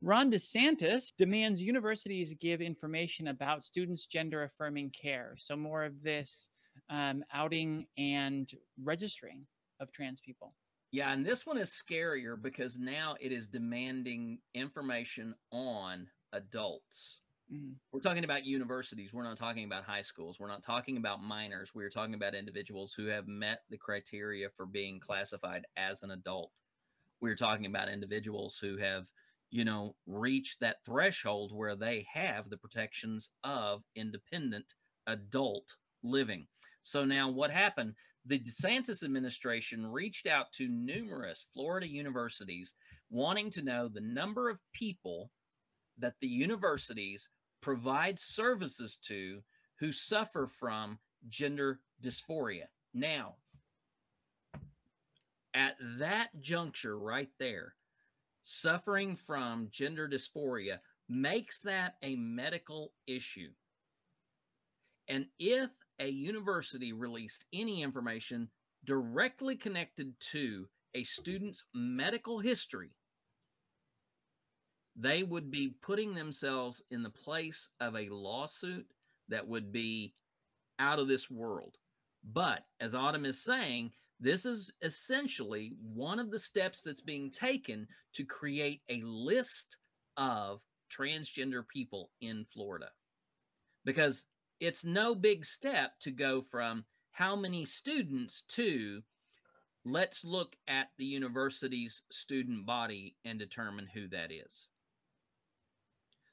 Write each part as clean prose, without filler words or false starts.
Ron DeSantis demands universities give information about students' gender-affirming care. So more of this outing and registering of trans people. Yeah, and this one is scarier because now it is demanding information on adults. We're talking about universities. We're not talking about high schools. We're not talking about minors. We're talking about individuals who have met the criteria for being classified as an adult. We're talking about individuals who have, you know, reached that threshold where they have the protections of independent adult living. So now what happened? The DeSantis administration reached out to numerous Florida universities wanting to know the number of people that the universities provide services to who suffer from gender dysphoria. Now, at that juncture right there, suffering from gender dysphoria makes that a medical issue. And if a university released any information directly connected to a student's medical history, they would be putting themselves in the place of a lawsuit that would be out of this world. But as Autumn is saying, this is essentially one of the steps that's being taken to create a list of transgender people in Florida. Because it's no big step to go from how many students to let's look at the university's student body and determine who that is.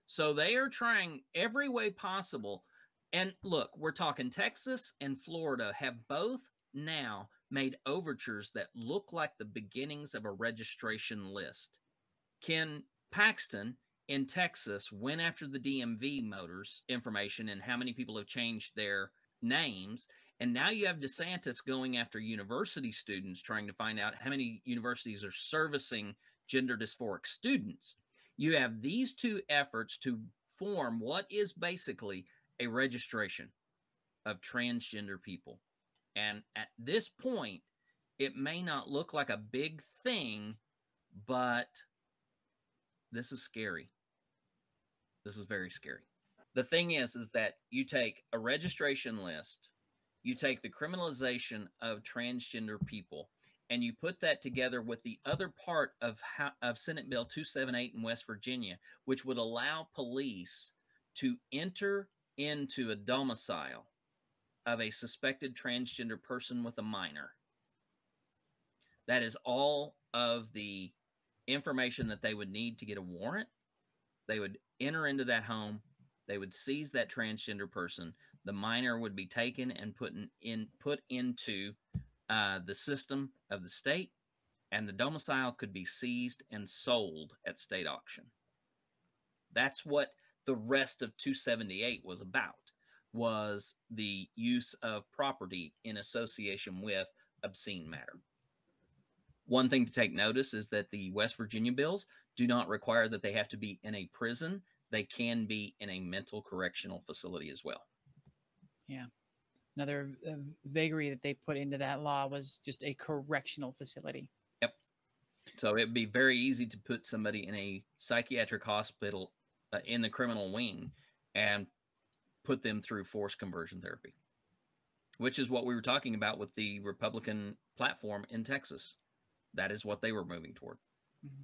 So they are trying every way possible. And look, we're talking Texas and Florida have both now made overtures that look like the beginnings of a registration list. Ken Paxton in Texas went after the DMV motors information and how many people have changed their names. And now you have DeSantis going after university students, trying to find out how many universities are servicing gender dysphoric students. You have these two efforts to form what is basically a registration of transgender people. And at this point, it may not look like a big thing, but this is scary. This is very scary. The thing is that you take a registration list, you take the criminalization of transgender people, and you put that together with the other part of Senate Bill 278 in West Virginia, which would allow police to enter into a domicile of a suspected transgender person with a minor. That is all of the information that they would need to get a warrant. They would enter into that home. They would seize that transgender person. The minor would be taken and put into the system of the state, and the domicile could be seized and sold at state auction. That's what the rest of 278 was about, was the use of property in association with obscene matter. One thing to take notice is that the West Virginia bills do not require that they have to be in a prison. They can be in a mental correctional facility as well. Yeah. Another vagary that they put into that law was just a correctional facility. Yep. So it'd be very easy to put somebody in a psychiatric hospital in the criminal wing and put them through forced conversion therapy, which is what we were talking about with the Republican platform in Texas. That is what they were moving toward. Mm-hmm.